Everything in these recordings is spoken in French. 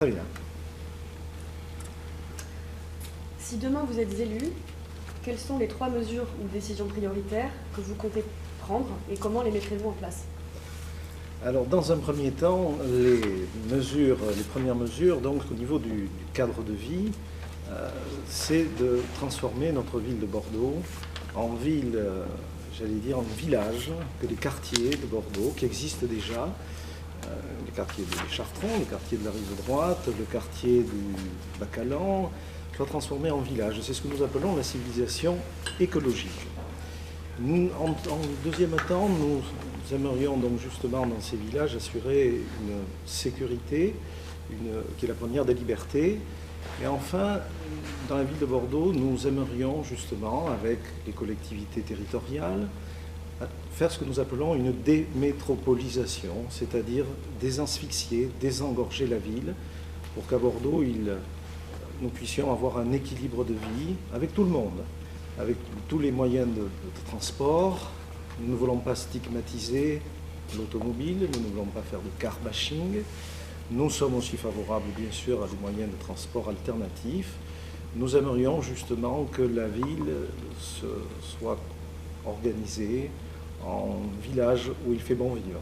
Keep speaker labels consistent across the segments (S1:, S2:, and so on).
S1: Très bien.
S2: Si demain vous êtes élu, quelles sont les 3 mesures ou décisions prioritaires que vous comptez prendre et comment les mettrez-vous en place?
S1: Alors, dans un premier temps, les premières mesures, donc au niveau du cadre de vie, c'est de transformer notre ville de Bordeaux en ville, j'allais dire, en village, que les quartiers de Bordeaux, qui existent déjà, le quartier des Chartrons, le quartier de la Rive Droite, le quartier du Bacalan, soit transformé en village. C'est ce que nous appelons la civilisation écologique. En deuxième temps, nous aimerions donc justement dans ces villages assurer une sécurité, qui est la première des libertés. Et enfin, dans la ville de Bordeaux, nous aimerions justement, avec les collectivités territoriales, faire ce que nous appelons une démétropolisation, c'est-à-dire désasphyxier, désengorger la ville, pour qu'à Bordeaux, nous puissions avoir un équilibre de vie avec tout le monde, avec tous les moyens de transport. Nous ne voulons pas stigmatiser l'automobile, nous ne voulons pas faire de car bashing. Nous sommes aussi favorables, bien sûr, à des moyens de transport alternatifs. Nous aimerions justement que la ville soit organisée en village où il fait bon vivre.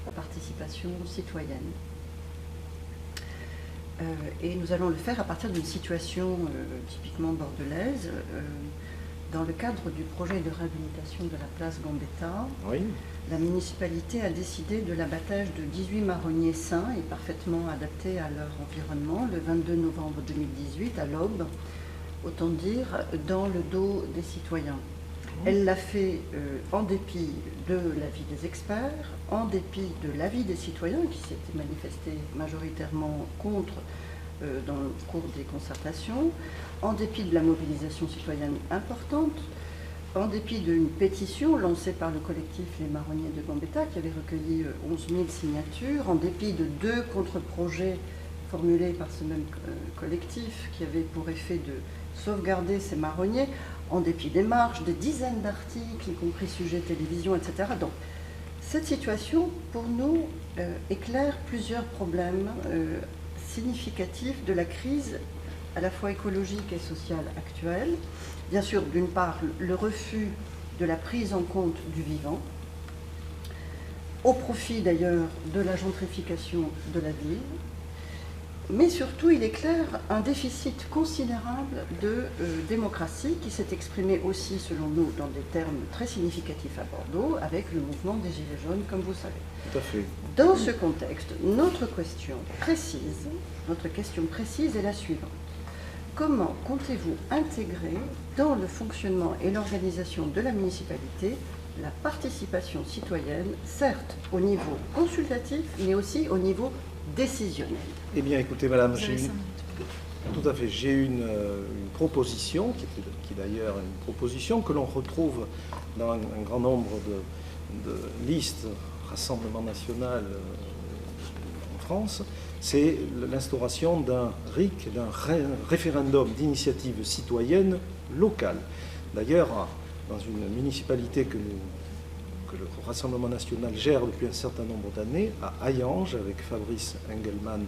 S3: La participation citoyenne. Et nous allons le faire à partir d'une situation typiquement bordelaise. Dans le cadre du projet de réhabilitation de la place Gambetta,
S1: Oui.
S3: La municipalité a décidé de l'abattage de 18 marronniers sains et parfaitement adaptés à leur environnement le 22 novembre 2018 à l'aube, autant dire dans le dos des citoyens. Elle l'a fait en dépit de l'avis des experts, en dépit de l'avis des citoyens qui s'étaient manifestés majoritairement contre dans le cours des concertations, en dépit de la mobilisation citoyenne importante, en dépit d'une pétition lancée par le collectif Les Marronniers de Gambetta qui avait recueilli 11 000 signatures, en dépit de 2 contre-projets formulés par ce même collectif qui avaient pour effet de sauvegarder ces marronniers, en dépit des marches, des dizaines d'articles, y compris sujets télévision, etc. Donc, cette situation, pour nous, éclaire plusieurs problèmes significatifs de la crise à la fois écologique et sociale actuelle. Bien sûr, d'une part, le refus de la prise en compte du vivant, au profit d'ailleurs de la gentrification de la ville, mais surtout, il éclaire un déficit considérable de démocratie qui s'est exprimé aussi, selon nous, dans des termes très significatifs à Bordeaux, avec le mouvement des Gilets jaunes, comme vous savez.
S1: Tout à fait.
S3: Dans ce contexte, notre question précise est la suivante. Comment comptez-vous intégrer dans le fonctionnement et l'organisation de la municipalité la participation citoyenne, certes au niveau consultatif, mais aussi au niveau décisionnel?
S1: Eh bien, écoutez, madame, tout à fait. J'ai une proposition, qui est d'ailleurs une proposition que l'on retrouve dans un grand nombre de listes Rassemblement national en France. C'est l'instauration d'un RIC, d'un référendum d'initiative citoyenne locale. D'ailleurs, dans une municipalité que le Rassemblement national gère depuis un certain nombre d'années, à Hayange, avec Fabrice Engelmann,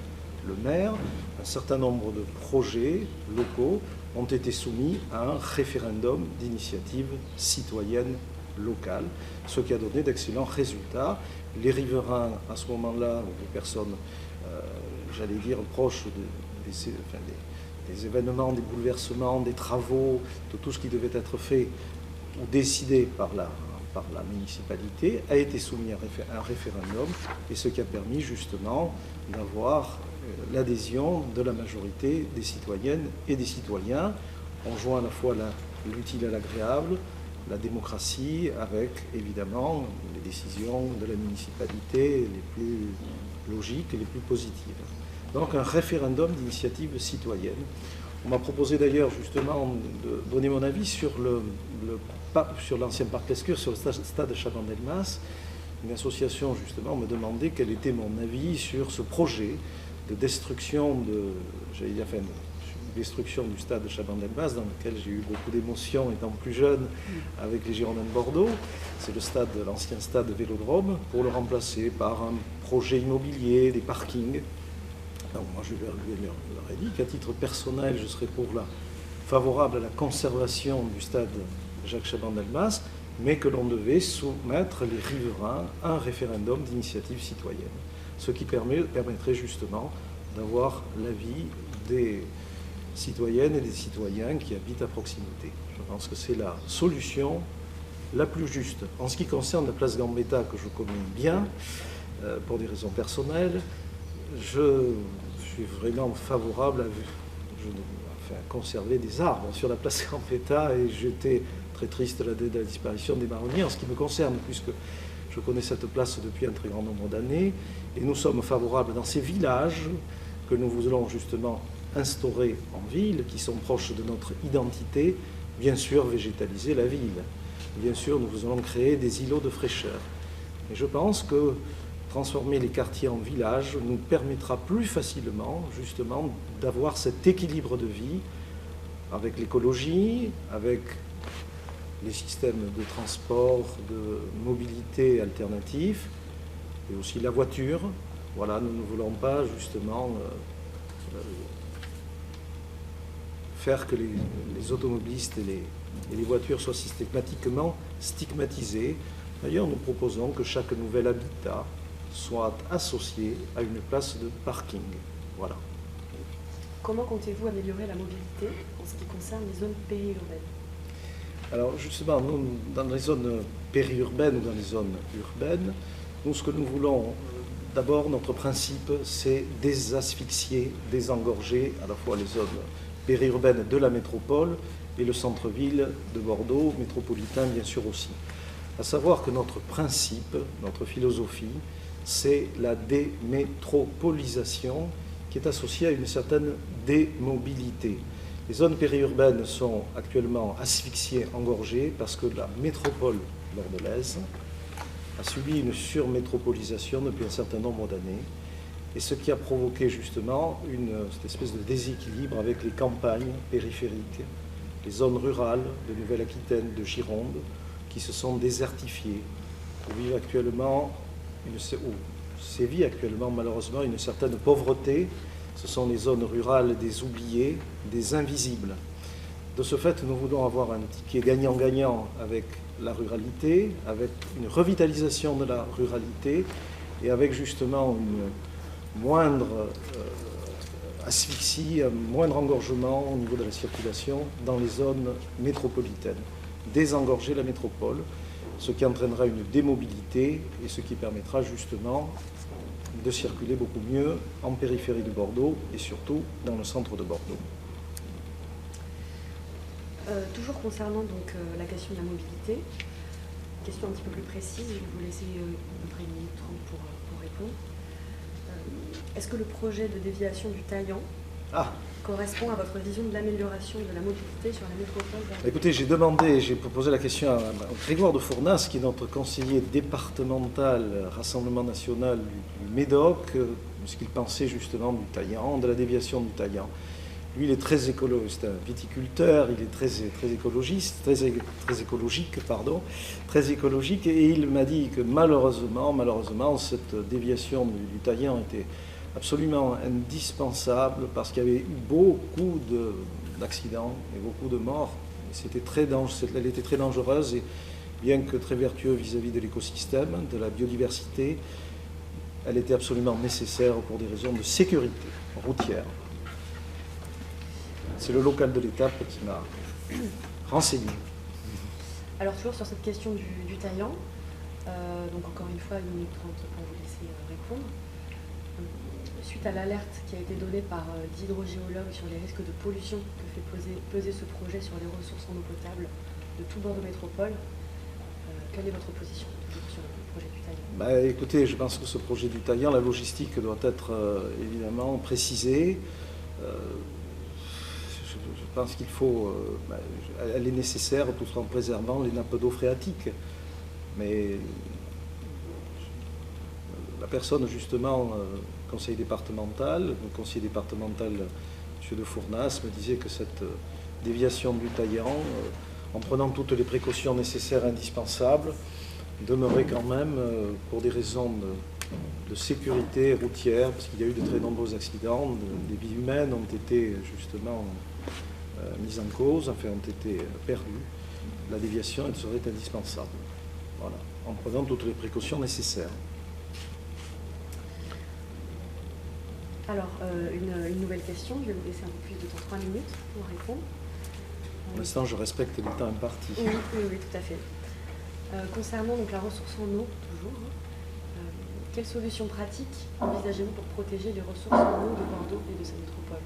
S1: le maire, un certain nombre de projets locaux ont été soumis à un référendum d'initiative citoyenne locale, ce qui a donné d'excellents résultats. Les riverains, à ce moment-là, ou les personnes, j'allais dire, proches des événements, des bouleversements, des travaux, de tout ce qui devait être fait ou décidé par la municipalité, a été soumis à un référendum, et ce qui a permis justement d'avoir l'adhésion de la majorité des citoyennes et des citoyens, en jouant à la fois l'utile à l'agréable, la démocratie, avec évidemment les décisions de la municipalité les plus logiques et les plus positives. Donc un référendum d'initiative citoyenne. On m'a proposé d'ailleurs justement de donner mon avis sur l'ancien parc Lescure, sur le stade Chaban-Delmas. Une association justement me demandait quel était mon avis sur ce projet de destruction destruction du stade Chaban-Delmas, dans lequel j'ai eu beaucoup d'émotions étant plus jeune avec les Girondins de Bordeaux. C'est l'ancien stade Vélodrome, pour le remplacer par un projet immobilier, des parkings. Donc, moi, je leur ai dit qu'à titre personnel, je serais favorable à la conservation du stade Jacques Chaban-Delmas, mais que l'on devait soumettre les riverains à un référendum d'initiative citoyenne, ce qui permettrait justement d'avoir l'avis des citoyennes et des citoyens qui habitent à proximité. Je pense que c'est la solution la plus juste. En ce qui concerne la place Gambetta, que je connais bien, pour des raisons personnelles, je suis vraiment favorable à conserver des arbres sur la place Gambetta, et j'étais très triste de la disparition des marronniers en ce qui me concerne, puisque je connais cette place depuis un très grand nombre d'années, et nous sommes favorables dans ces villages que nous voulons justement instaurer en ville, qui sont proches de notre identité, bien sûr végétaliser la ville. Bien sûr, nous voulons créer des îlots de fraîcheur. Et je pense que transformer les quartiers en villages nous permettra plus facilement, justement, d'avoir cet équilibre de vie avec l'écologie, avec les systèmes de transport, de mobilité alternatifs, et aussi la voiture. Voilà, nous ne voulons pas, justement, faire que les automobilistes et les voitures soient systématiquement stigmatisées. D'ailleurs, nous proposons que chaque nouvel habitat soit associé à une place de parking. Voilà.
S2: Comment comptez-vous améliorer la mobilité en ce qui concerne les zones périurbaines?
S1: Alors justement, nous, dans les zones périurbaines ou dans les zones urbaines, nous, ce que nous voulons, d'abord, notre principe, c'est désasphyxier, désengorger à la fois les zones périurbaines de la métropole et le centre-ville de Bordeaux, métropolitain bien sûr aussi. À savoir que notre principe, notre philosophie, c'est la démétropolisation qui est associée à une certaine démobilité. Les zones périurbaines sont actuellement asphyxiées, engorgées, parce que la métropole bordelaise a subi une surmétropolisation depuis un certain nombre d'années, et ce qui a provoqué justement cette espèce de déséquilibre avec les campagnes périphériques, les zones rurales de Nouvelle-Aquitaine, de Gironde, qui se sont désertifiées, où sévit actuellement malheureusement une certaine pauvreté. Ce sont les zones rurales des oubliés, des invisibles. De ce fait, nous voulons avoir un ticket gagnant-gagnant avec la ruralité, avec une revitalisation de la ruralité et avec justement une moindre asphyxie, un moindre engorgement au niveau de la circulation dans les zones métropolitaines. Désengorger la métropole, ce qui entraînera une démobilité et ce qui permettra justement de circuler beaucoup mieux en périphérie de Bordeaux et surtout dans le centre de Bordeaux.
S2: Toujours concernant donc la question de la mobilité, question un petit peu plus précise, je vais vous laisser à peu près 1 minute 30 pour répondre. Est-ce que le projet de déviation du Taillan correspond à votre vision de l'amélioration de la mobilité sur la métropole?
S1: Écoutez, j'ai posé la question à Grégoire de Fournas, qui est notre conseiller départemental Rassemblement National du Médoc, ce qu'il pensait justement du Taillan, de la déviation du Taillan. Lui, il est très écologiste, c'est un viticulteur, il est très écologiste, très écologique, et il m'a dit que malheureusement, cette déviation du Taillan était absolument indispensable parce qu'il y avait eu beaucoup d'accidents et beaucoup de morts. Elle était très dangereuse et bien que très vertueuse vis-à-vis de l'écosystème, de la biodiversité, elle était absolument nécessaire pour des raisons de sécurité routière. C'est le local de l'étape qui m'a renseigné.
S2: Alors toujours sur cette question du Taillan, donc encore une fois 1 minute 30 pour vous laisser répondre. Suite à l'alerte qui a été donnée par d'hydrogéologues sur les risques de pollution que fait peser ce projet sur les ressources en eau potable de tout Bordeaux Métropole, quelle est votre position sur le projet du Taillan?
S1: Écoutez, je pense que ce projet du Taillan, la logistique doit être évidemment précisée. Je pense qu'il faut, elle est nécessaire tout en préservant les nappes d'eau phréatiques. Mais la personne, justement, le conseiller départemental, M. de Fournas, me disait que cette déviation du Taillan, en prenant toutes les précautions nécessaires et indispensables, demeurait quand même, pour des raisons de sécurité routière, parce qu'il y a eu de très nombreux accidents, des vies humaines ont été justement mises en cause, enfin ont été perdues. La déviation, elle serait indispensable, voilà, en prenant toutes les précautions nécessaires.
S2: Alors, une nouvelle question, je vais vous laisser un peu plus de temps, 3 minutes pour répondre.
S1: Pour l'instant, je respecte le temps imparti.
S2: Oui, tout à fait. Concernant donc, la ressource en eau, toujours, quelles solutions pratiques envisagez-vous pour protéger les ressources en eau de Bordeaux et de sa métropole?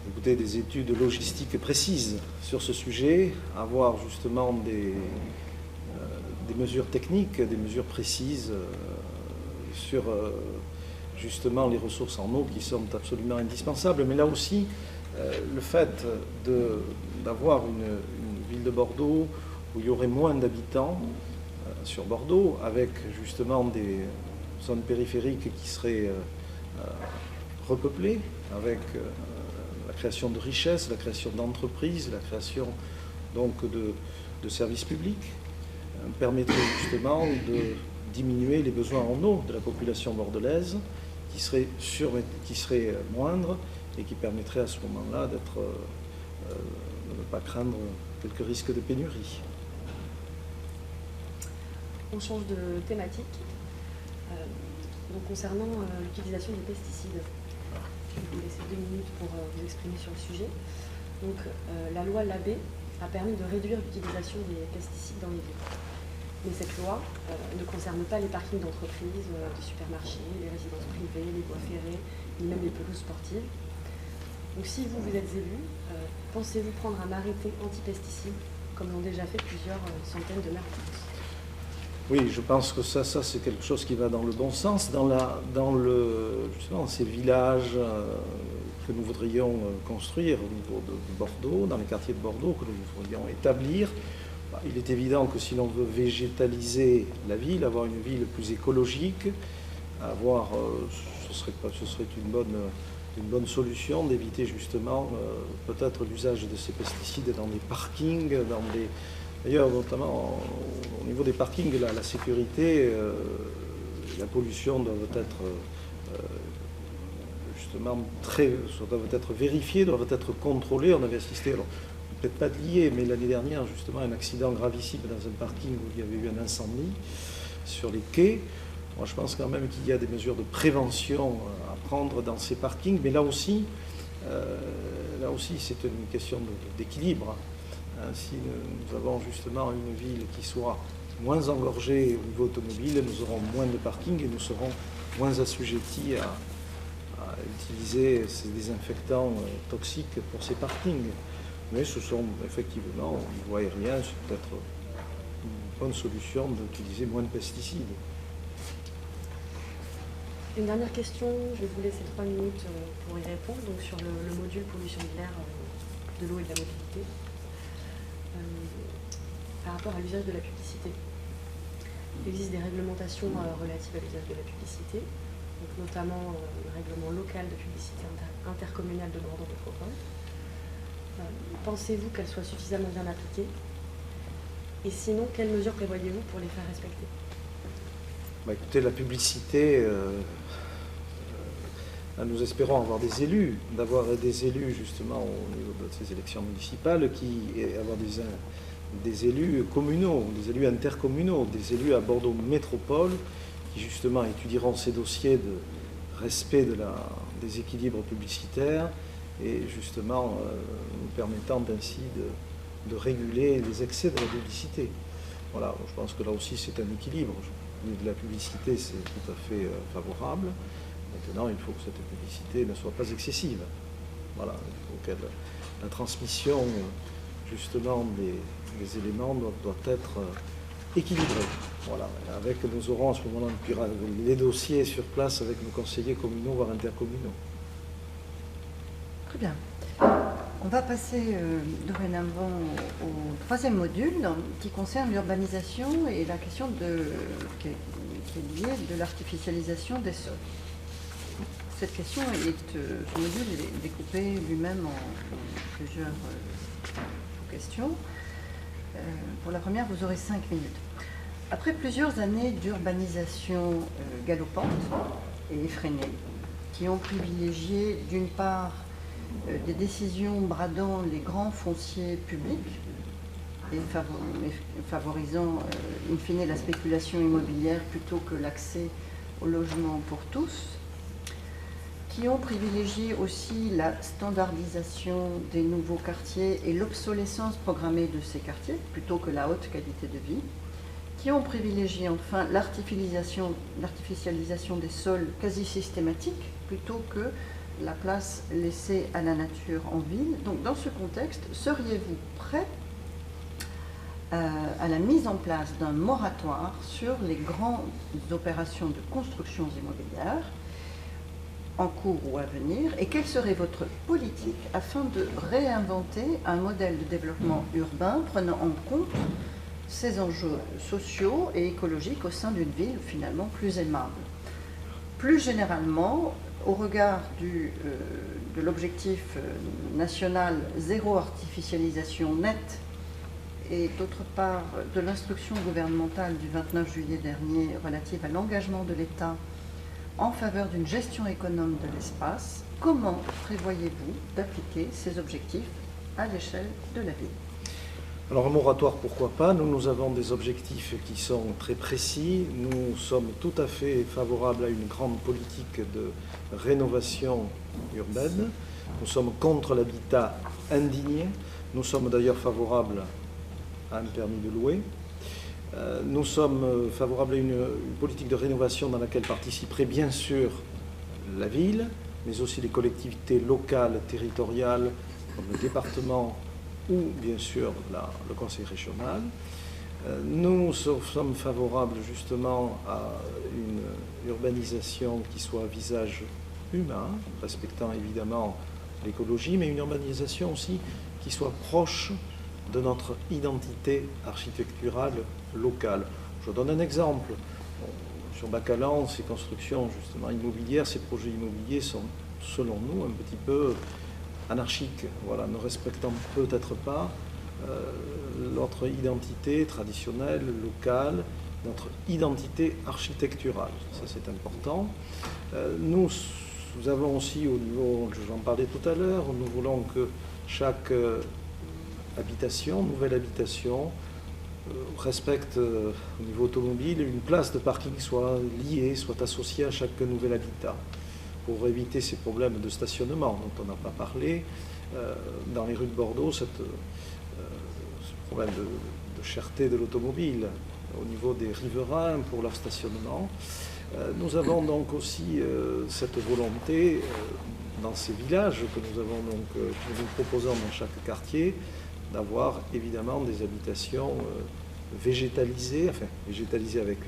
S1: Écoutez, des études logistiques précises sur ce sujet, avoir justement des mesures techniques, des mesures précises sur justement les ressources en eau qui sont absolument indispensables. Mais là aussi, le fait d'avoir une ville de Bordeaux où il y aurait moins d'habitants sur Bordeaux, avec justement des zones périphériques qui seraient repeuplées, avec la création de richesses, la création d'entreprises, la création donc de services publics, permettrait justement de diminuer les besoins en eau de la population bordelaise, qui serait moindre et qui permettrait à ce moment-là de ne pas craindre quelques risques de pénurie.
S2: On change de thématique. Donc concernant l'utilisation des pesticides, je vais vous laisser 2 minutes pour vous exprimer sur le sujet. Donc la loi Labbé a permis de réduire l'utilisation des pesticides dans les villes. Mais cette loi ne concerne pas les parkings d'entreprises, de supermarchés, les résidences privées, les voies ferrées, ni même les pelouses sportives. Donc si vous êtes élu, pensez-vous prendre un arrêté anti-pesticides, comme l'ont déjà fait plusieurs centaines de maires de France?
S1: Oui, je pense que ça c'est quelque chose qui va dans le bon sens. Justement, ces villages que nous voudrions construire au niveau de Bordeaux, dans les quartiers de Bordeaux, que nous voudrions établir, il est évident que si l'on veut végétaliser la ville, avoir une ville plus écologique, ce serait une bonne solution d'éviter justement peut-être l'usage de ces pesticides dans les parkings, d'ailleurs notamment au niveau des parkings, la sécurité, la pollution doivent être justement doivent être vérifiées, doivent être contrôlées. On avait assisté, alors peut-être pas lié, mais l'année dernière justement à un accident gravissime dans un parking où il y avait eu un incendie sur les quais. Moi, je pense quand même qu'il y a des mesures de prévention à prendre dans ces parkings, mais là aussi c'est une question d'équilibre. Si nous avons justement une ville qui soit moins engorgée au niveau automobile, nous aurons moins de parkings et nous serons moins assujettis à utiliser ces désinfectants toxiques pour ces parkings. Mais ce sont effectivement, au niveau aérien, c'est peut-être une bonne solution d'utiliser moins de pesticides.
S2: Une dernière question, je vais vous laisser 3 minutes pour y répondre, donc sur le module pollution de l'air, de l'eau et de la mobilité. Par rapport à l'usage de la publicité. Il existe des réglementations relatives à l'usage de la publicité, donc notamment le règlement local de publicité intercommunale de Bordeaux Métropole. Pensez-vous qu'elles soient suffisamment bien appliquées? Et sinon, quelles mesures prévoyez-vous pour les faire respecter?
S1: Écoutez, la publicité, nous espérons avoir d'avoir des élus justement au niveau de ces élections municipales, avoir des élus communaux, des élus intercommunaux, des élus à Bordeaux Métropole qui justement étudieront ces dossiers de respect des équilibres publicitaires et justement nous permettant ainsi de réguler les excès de la publicité. Voilà, je pense que là aussi c'est un équilibre. De la publicité, c'est tout à fait favorable. Maintenant, il faut que cette publicité ne soit pas excessive. Voilà, il faut que la transmission justement des éléments doit être équilibrée. Voilà, nous aurons à ce moment-là les dossiers sur place avec nos conseillers communaux, voire intercommunaux.
S3: Très bien. On va passer dorénavant au 3e module qui concerne l'urbanisation et la question qui est liée de l'artificialisation des sols. Cette question ce module est découpé lui-même en plusieurs questions. Pour la première, vous aurez 5 minutes. Après plusieurs années d'urbanisation galopante et effrénée, qui ont privilégié d'une part des décisions bradant les grands fonciers publics et favorisant in fine la spéculation immobilière plutôt que l'accès au logement pour tous, qui ont privilégié aussi la standardisation des nouveaux quartiers et l'obsolescence programmée de ces quartiers plutôt que la haute qualité de vie, qui ont privilégié enfin l'artificialisation des sols quasi systématique plutôt que la place laissée à la nature en ville. Donc dans ce contexte, seriez-vous prêt à la mise en place d'un moratoire sur les grandes opérations de construction immobilière en cours ou à venir, et quelle serait votre politique afin de réinventer un modèle de développement urbain prenant en compte ces enjeux sociaux et écologiques au sein d'une ville finalement plus aimable? Plus généralement, au regard de l'objectif national zéro artificialisation nette et d'autre part de l'instruction gouvernementale du 29 juillet dernier relative à l'engagement de l'État en faveur d'une gestion économe de l'espace, comment prévoyez-vous d'appliquer ces objectifs à l'échelle de la ville?
S1: Alors un moratoire, pourquoi pas? Nous avons des objectifs qui sont très précis. Nous sommes tout à fait favorables à une grande politique de rénovation urbaine. Nous sommes contre l'habitat indigne. Nous sommes d'ailleurs favorables à un permis de louer. Nous sommes favorables à une politique de rénovation dans laquelle participerait bien sûr la ville, mais aussi les collectivités locales, territoriales, comme le département ou bien sûr le conseil régional. Nous sommes favorables justement à une urbanisation qui soit à visage humain, respectant évidemment l'écologie, mais une urbanisation aussi qui soit proche de notre identité architecturale locale. Je donne un exemple. Sur Bacalan, ces constructions justement immobilières, ces projets immobiliers sont, selon nous, un petit peu anarchiques, voilà, ne respectant peut-être pas notre identité traditionnelle, locale, notre identité architecturale. Ça, c'est important. Nous avons aussi, au niveau, j'en parlais tout à l'heure, nous voulons que chaque habitation, nouvelle habitation, respecte au niveau automobile, une place de parking soit liée, soit associée à chaque nouvel habitat, pour éviter ces problèmes de stationnement dont on n'a pas parlé. Dans les rues de Bordeaux, ce problème de cherté de l'automobile au niveau des riverains pour leur stationnement. Nous avons donc aussi cette volonté dans ces villages que nous proposons dans chaque quartier, d'avoir évidemment des habitations végétalisées, enfin végétalisées avec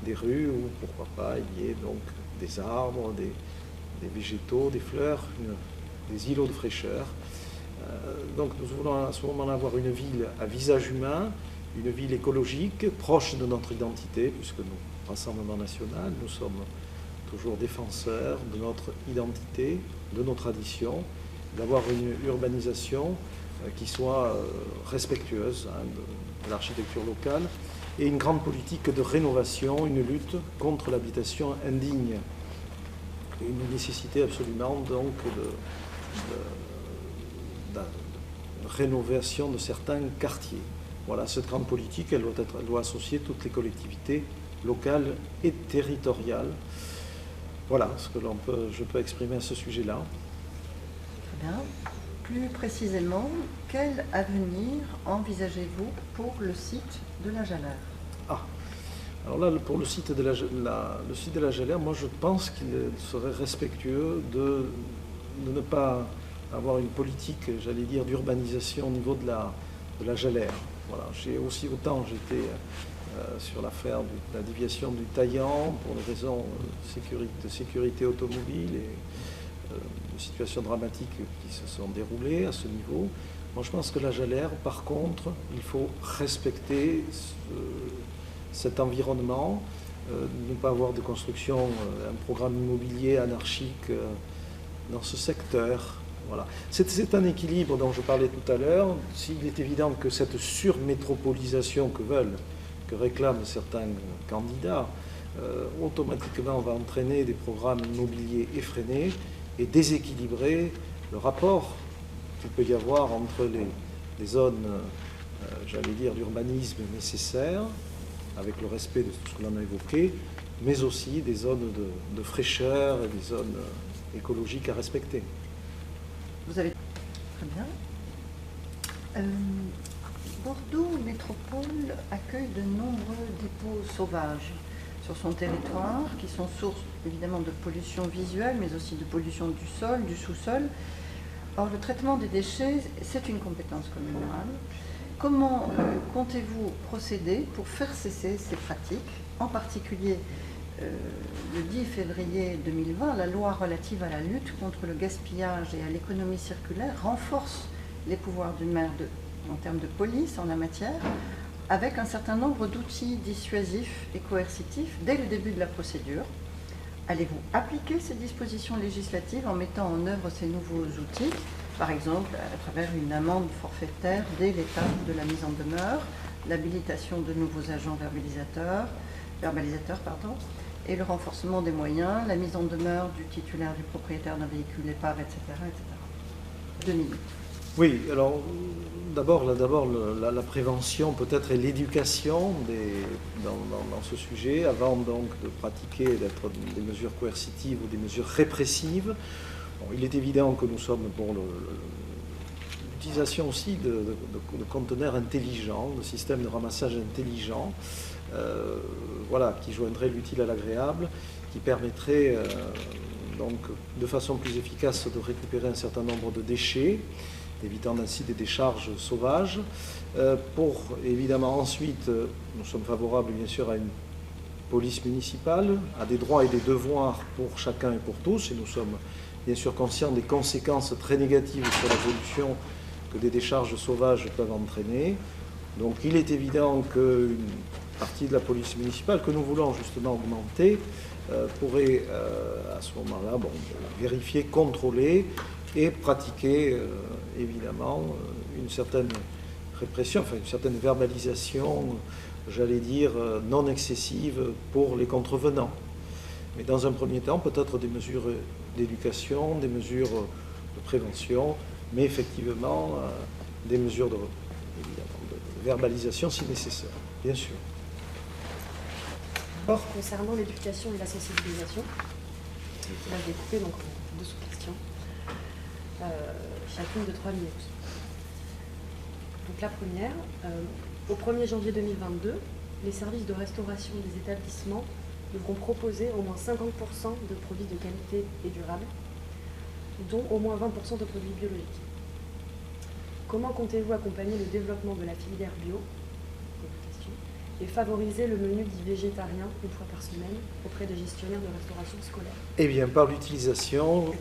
S1: des rues où pourquoi pas il y ait donc des arbres, des végétaux, des fleurs, des îlots de fraîcheur. Donc nous voulons à ce moment-là avoir une ville à visage humain, une ville écologique, proche de notre identité, puisque nous, Rassemblement national, nous sommes toujours défenseurs de notre identité, de nos traditions, d'avoir une urbanisation qui soit respectueuse de l'architecture locale et une grande politique de rénovation, une lutte contre l'habitation indigne. Et une nécessité absolument donc de rénovation de certains quartiers. Voilà, cette grande politique, elle doit associer toutes les collectivités locales et territoriales. Voilà ce que je peux exprimer à ce sujet-là.
S3: Très bien. Plus précisément, quel avenir envisagez-vous pour le site de la Jalère?
S1: Alors là, pour le site de la Jalère, moi je pense qu'il serait respectueux de ne pas avoir une politique, j'allais dire, d'urbanisation au niveau de la Jalère. Voilà. Autant j'étais sur l'affaire de la déviation du Taillan pour des raisons de sécurité automobile et de situations dramatiques qui se sont déroulées à ce niveau. Moi je pense que la Jalère, par contre, il faut respecter cet environnement, ne pas avoir de construction, un programme immobilier anarchique dans ce secteur. Voilà. C'est un équilibre dont je parlais tout à l'heure. S'il est évident que cette surmétropolisation que veulent que réclament certains candidats, automatiquement va entraîner des programmes immobiliers effrénés et déséquilibrer le rapport qu'il peut y avoir entre les zones, j'allais dire, d'urbanisme nécessaires, avec le respect de tout ce que l'on a évoqué, mais aussi des zones de fraîcheur et des zones écologiques à respecter.
S3: Vous avez... Très bien. Bordeaux Métropole accueille de nombreux dépôts sauvages sur son territoire, qui sont source évidemment de pollution visuelle, mais aussi de pollution du sol, du sous-sol. Or, le traitement des déchets, c'est une compétence communale. Comment comptez-vous procéder pour faire cesser ces pratiques? En particulier, le 10 février 2020, la loi relative à la lutte contre le gaspillage et à l'économie circulaire renforce les pouvoirs du maire en termes de police en la matière, avec un certain nombre d'outils dissuasifs et coercitifs dès le début de la procédure. Allez-vous appliquer ces dispositions législatives en mettant en œuvre ces nouveaux outils, par exemple à travers une amende forfaitaire dès l'étape de la mise en demeure, l'habilitation de nouveaux agents verbalisateurs, et le renforcement des moyens, la mise en demeure du titulaire du propriétaire d'un véhicule épave, etc., etc. 2 minutes.
S1: Oui, alors d'abord la prévention peut-être et l'éducation dans ce sujet, avant donc de pratiquer d'être des mesures coercitives ou des mesures répressives. Bon, il est évident que nous sommes pour l'utilisation aussi de conteneurs intelligents, de systèmes de ramassage intelligents, voilà, qui joindraient l'utile à l'agréable, qui permettraient donc de façon plus efficace de récupérer un certain nombre de déchets, évitant ainsi des décharges sauvages. Pour évidemment ensuite, nous sommes favorables bien sûr à une police municipale, à des droits et des devoirs pour chacun et pour tous, et nous sommes bien sûr conscients des conséquences très négatives sur la pollution que des décharges sauvages peuvent entraîner. Donc il est évident qu'une partie de la police municipale que nous voulons justement augmenter pourrait à ce moment-là vérifier, contrôler et pratiquer évidemment une certaine répression, enfin une certaine verbalisation, j'allais dire, non excessive pour les contrevenants. Mais dans un premier temps, peut-être des mesures d'éducation, des mesures de prévention, mais effectivement des mesures de verbalisation si nécessaire, bien sûr.
S2: Or, concernant l'éducation et la sensibilisation, qui va se découper donc en 2 sous-questions, chacune de 3 minutes. Donc la première, au 1er janvier 2022, les services de restauration des établissements devront proposer au moins 50% de produits de qualité et durable, dont au moins 20% de produits biologiques. Comment comptez-vous accompagner le développement de la filière bio et favoriser le menu dit végétarien une fois par semaine auprès des gestionnaires de restauration scolaire?
S1: Eh bien, par l'utilisation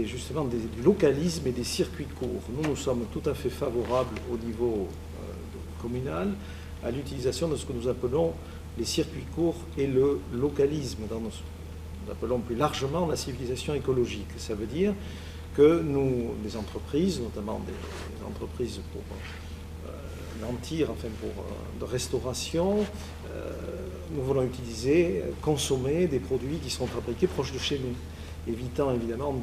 S1: justement du localisme et des circuits courts. Nous sommes tout à fait favorables au niveau communal à l'utilisation de ce que nous appelons les circuits courts et le localisme. Nous appelons plus largement la civilisation écologique. Ça veut dire que les entreprises, notamment des entreprises pour de restauration, nous voulons consommer des produits qui sont fabriqués proches de chez nous, évitant évidemment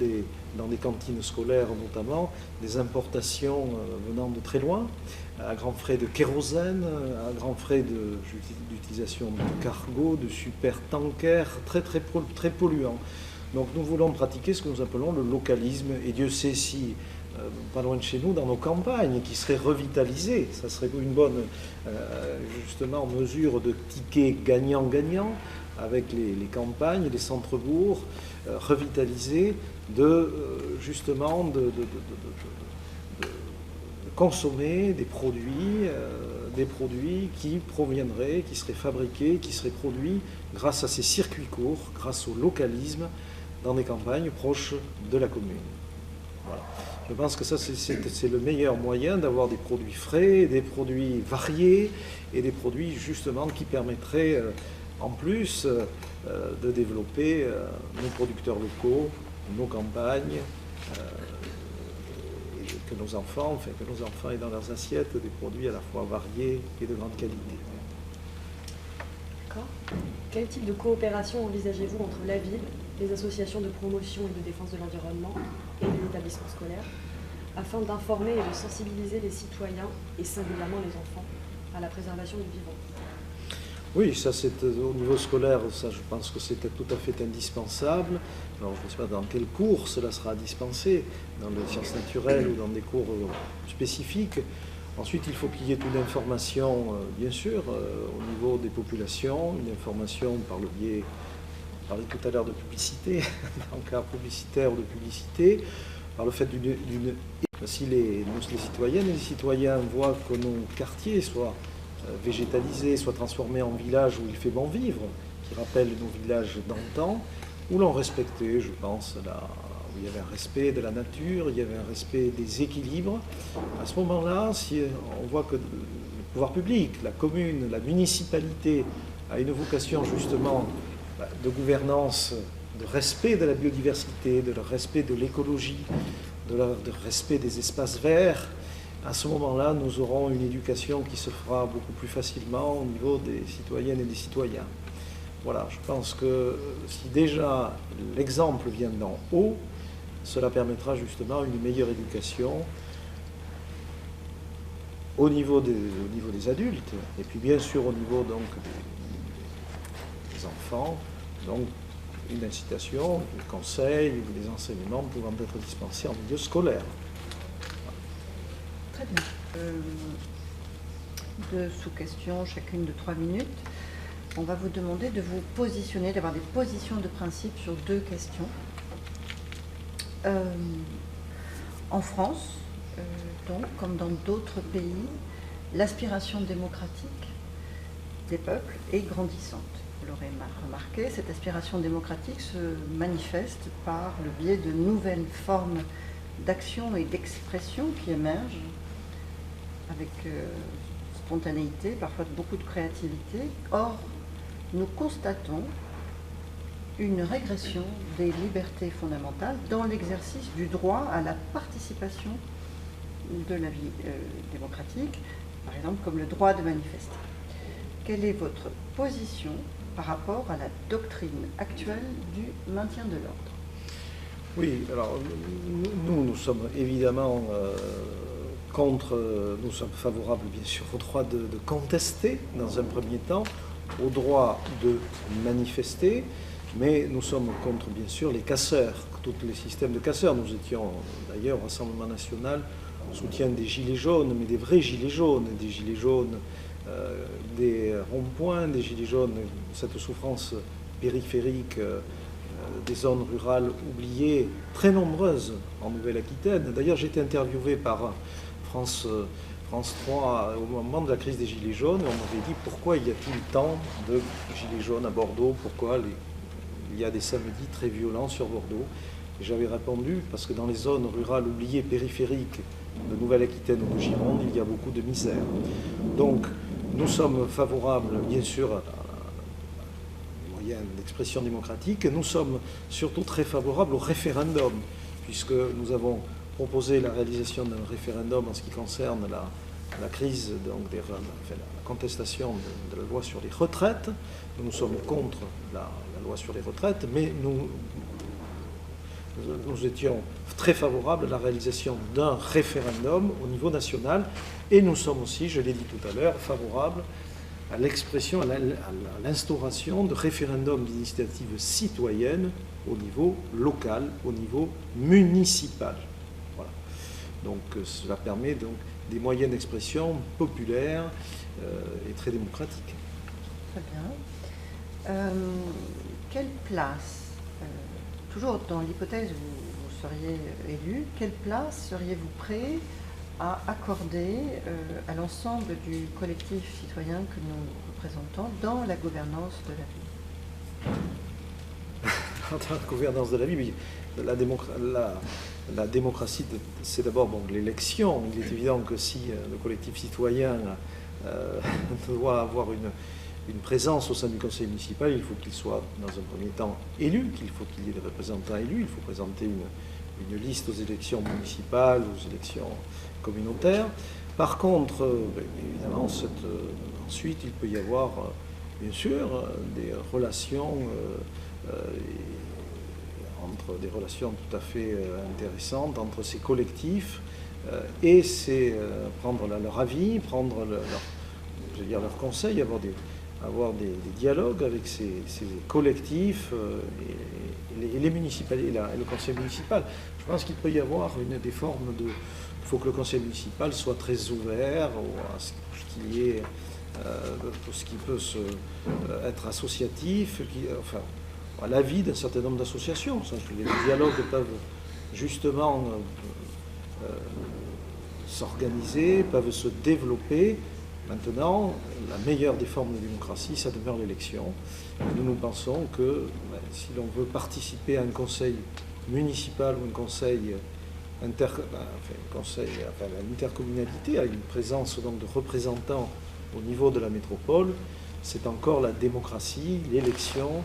S1: dans des cantines scolaires notamment, des importations venant de très loin, à grands frais de kérosène, à grands frais d'utilisation de cargo, de super tankers, très polluants. Donc nous voulons pratiquer ce que nous appelons le localisme, et Dieu sait si pas loin de chez nous, dans nos campagnes, qui seraient revitalisées. Ça serait une bonne, justement, mesure de ticket gagnant-gagnant, avec les campagnes, les centres-bourgs, revitalisés, justement, de consommer des produits qui seraient fabriqués, qui seraient produits grâce à ces circuits courts, grâce au localisme, dans des campagnes proches de la commune. Voilà. Je pense que ça, c'est le meilleur moyen d'avoir des produits frais, des produits variés et des produits justement qui permettraient en plus de développer nos producteurs locaux, nos campagnes, et que nos enfants aient dans leurs assiettes des produits à la fois variés et de grande qualité.
S2: D'accord. Quel type de coopération envisagez-vous entre la ville, les associations de promotion et de défense de l'environnement et les établissements scolaires, afin d'informer et de sensibiliser les citoyens, et singulièrement les enfants, à la préservation du vivant?
S1: Oui, ça c'est au niveau scolaire, ça je pense que c'était tout à fait indispensable. Alors je ne sais pas dans quel cours cela sera dispensé, dans les sciences naturelles ou dans des cours spécifiques. Ensuite, il faut qu'il y ait une information, bien sûr, au niveau des populations, une information par le biais, on parlait tout à l'heure de publicité, en cas publicitaire ou de publicité, par le fait d'une... Si les citoyennes et les citoyens voient que nos quartiers soient végétalisés, soient transformés en villages où il fait bon vivre, qui rappellent nos villages d'antan, où l'on respectait, je pense, où il y avait un respect de la nature, il y avait un respect des équilibres. À ce moment-là, si on voit que le pouvoir public, la commune, la municipalité a une vocation justement de gouvernance, de respect de la biodiversité, de respect de l'écologie, de respect des espaces verts, à ce moment-là, nous aurons une éducation qui se fera beaucoup plus facilement au niveau des citoyennes et des citoyens. Voilà, je pense que si déjà l'exemple vient d'en haut, cela permettra justement une meilleure éducation au niveau des adultes, et puis bien sûr au niveau donc des enfants, donc une incitation, des conseils ou des enseignements pouvant être dispensés en milieu scolaire.
S3: Très bien. Deux sous-questions, chacune de 3 minutes. On va vous demander de vous positionner, d'avoir des positions de principe sur 2 questions. En France, donc, comme dans d'autres pays, l'aspiration démocratique des peuples est grandissante. Vous l'aurez remarqué, cette aspiration démocratique se manifeste par le biais de nouvelles formes d'action et d'expression qui émergent avec spontanéité, parfois beaucoup de créativité. Or, nous constatons une régression des libertés fondamentales dans l'exercice du droit à la participation de la vie démocratique, par exemple comme le droit de manifester. Quelle est votre position par rapport à la doctrine actuelle du maintien de l'ordre?
S1: Oui, alors nous sommes évidemment nous sommes favorables bien sûr au droit de contester dans un premier temps, au droit de manifester, mais nous sommes contre bien sûr les casseurs, tous les systèmes de casseurs. Nous étions d'ailleurs au Rassemblement national en soutien des gilets jaunes, mais des vrais gilets jaunes, des ronds-points, des gilets jaunes, cette souffrance périphérique des zones rurales oubliées, très nombreuses en Nouvelle-Aquitaine. D'ailleurs, j'ai été interviewé par France 3 au moment de la crise des Gilets jaunes, et on m'avait dit pourquoi y a-t-il tant de Gilets jaunes à Bordeaux, pourquoi il y a des samedis très violents sur Bordeaux. Et j'avais répondu parce que dans les zones rurales oubliées périphériques de Nouvelle-Aquitaine ou de Gironde, il y a beaucoup de misère. Donc nous sommes favorables bien sûr à moyens d'expression démocratique, nous sommes surtout très favorables au référendum, puisque nous avons proposé la réalisation d'un référendum en ce qui concerne la crise, donc la contestation de la loi sur les retraites. Nous sommes contre la loi sur les retraites, mais nous étions très favorables à la réalisation d'un référendum au niveau national, et nous sommes aussi, je l'ai dit tout à l'heure, favorables à l'expression, à l'instauration de référendums d'initiative citoyenne au niveau local, au niveau municipal. Voilà. Donc cela permet donc des moyens d'expression populaires et très démocratiques.
S3: Très bien. Quelle place, toujours dans l'hypothèse où vous seriez élu, quelle place seriez-vous prêt à accorder à l'ensemble du collectif citoyen que nous représentons dans la gouvernance de la ville?
S1: Dans la gouvernance de la ville, la démocratie, c'est d'abord l'élection. Il est évident que si le collectif citoyen doit avoir une présence au sein du conseil municipal, il faut qu'il soit dans un premier temps élu, qu'il faut qu'il y ait des représentants élus, il faut présenter une liste aux élections municipales, aux élections communautaires. Par contre, évidemment, ensuite, il peut y avoir bien sûr, des relations des relations tout à fait intéressantes entre ces collectifs et prendre leur avis, prendre leurs conseils, avoir des dialogues avec ces collectifs et les municipalités et le conseil municipal. Je pense qu'il peut y avoir des formes de... Il faut que le conseil municipal soit très ouvert à ce qui est... ce qui peut être associatif, à l'avis d'un certain nombre d'associations. Les dialogues peuvent justement s'organiser, peuvent se développer. Maintenant, la meilleure des formes de démocratie, ça demeure l'élection. Nous pensons que si l'on veut participer à un conseil municipal ou un conseil à l'intercommunalité, à une présence donc de représentants au niveau de la métropole, c'est encore la démocratie, l'élection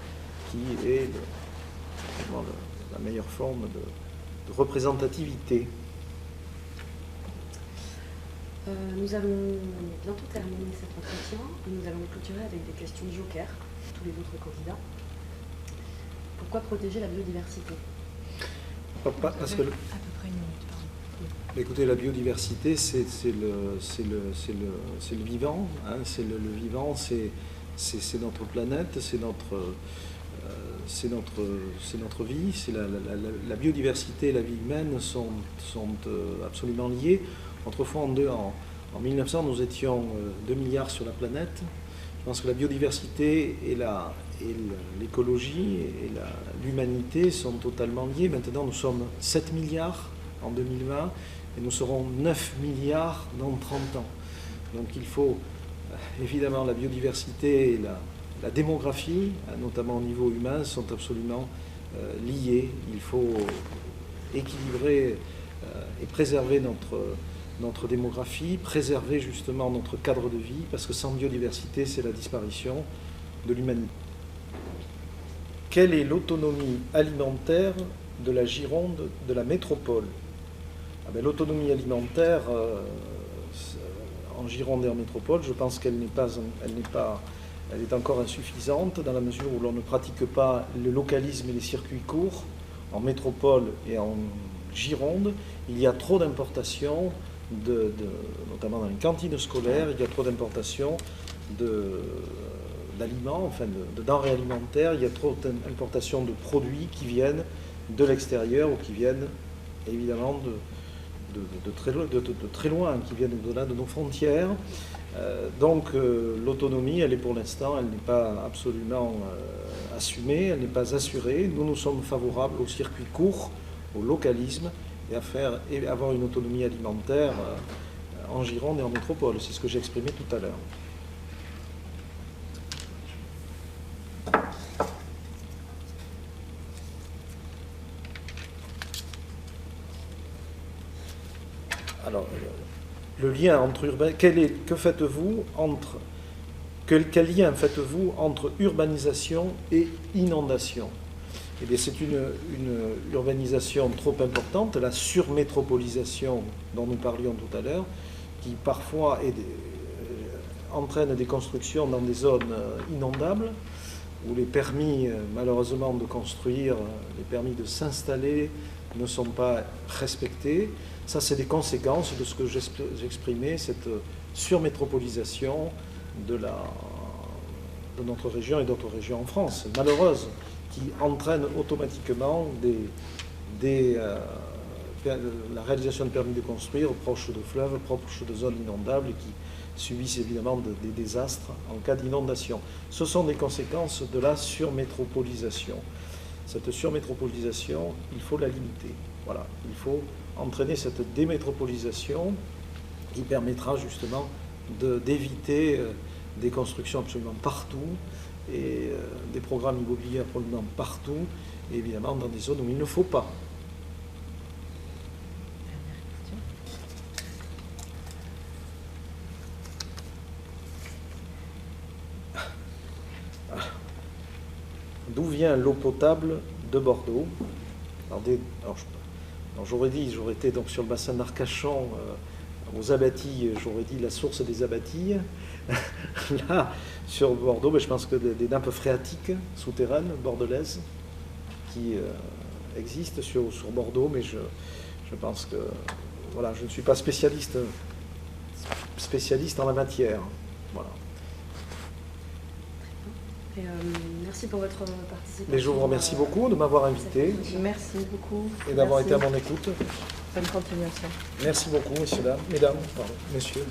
S1: qui est la meilleure forme de représentativité.
S2: Nous allons bientôt terminer cet entretien. Nous allons clôturer avec des questions joker pour tous les autres candidats. Pourquoi protéger la biodiversité?
S1: Parce que
S4: à peu près une minute, pardon.
S1: Écoutez, la biodiversité, c'est le vivant. Hein, c'est le vivant, c'est notre planète, c'est notre vie. La biodiversité et la vie humaine sont absolument liées. Autrefois, en 1900, nous étions 2 milliards sur la planète. Je pense que la biodiversité et l'écologie et l'humanité sont totalement liées. Maintenant, nous sommes 7 milliards en 2020 et nous serons 9 milliards dans 30 ans. Donc il faut, évidemment, la biodiversité et la démographie, notamment au niveau humain, sont absolument liées. Il faut équilibrer et préserver notre démographie, préserver justement notre cadre de vie, parce que sans biodiversité, c'est la disparition de l'humanité. Quelle est l'autonomie alimentaire de la Gironde de la métropole? L'autonomie alimentaire en Gironde et en métropole, je pense qu'elle elle est encore insuffisante dans la mesure où l'on ne pratique pas le localisme et les circuits courts en métropole et en Gironde. Il y a trop d'importations, notamment dans les cantines scolaires, il y a trop d'importations d'aliments, enfin de denrées alimentaires, il y a trop d'importations de produits qui viennent de l'extérieur ou qui viennent évidemment de très loin, qui viennent au-delà de nos frontières. Donc l'autonomie, elle est pour l'instant, elle n'est pas absolument assumée, elle n'est pas assurée. Nous sommes favorables au circuit court, au localisme, et avoir une autonomie alimentaire en Gironde et en métropole. C'est ce que j'ai exprimé tout à l'heure. Alors, le lien entre quel lien faites-vous entre urbanisation et inondation? Eh bien, c'est une urbanisation trop importante, la surmétropolisation dont nous parlions tout à l'heure, qui parfois entraîne des constructions dans des zones inondables, où les permis, malheureusement, de construire, les permis de s'installer ne sont pas respectés. Ça, c'est des conséquences de ce que j'exprimais, cette surmétropolisation de notre région et d'autres régions en France, malheureuse, qui entraîne automatiquement la réalisation de permis de construire proches de fleuves, proches de zones inondables, et qui subissent évidemment des désastres en cas d'inondation. Ce sont des conséquences de la surmétropolisation. Cette surmétropolisation, il faut la limiter. Voilà, il faut entraîner cette démétropolisation qui permettra justement d'éviter des constructions absolument partout et des programmes immobiliers absolument partout, et évidemment dans des zones où il ne faut pas. D'où vient l'eau potable de Bordeaux? J'aurais été donc sur le bassin d'Arcachon aux abatis, j'aurais dit la source des abatis. Là, sur Bordeaux, ben, je pense que des nappes phréatiques souterraines bordelaises qui existent sur Bordeaux, mais je pense que voilà, je ne suis pas spécialiste en la matière. Voilà.
S2: Et, merci pour votre participation.
S1: Mais je vous remercie beaucoup de m'avoir invité
S3: Merci beaucoup.
S1: et d'avoir
S3: Merci.
S1: été à mon écoute.
S3: Bonne continuation.
S1: Merci beaucoup, messieurs, dames, mesdames, pardon, messieurs.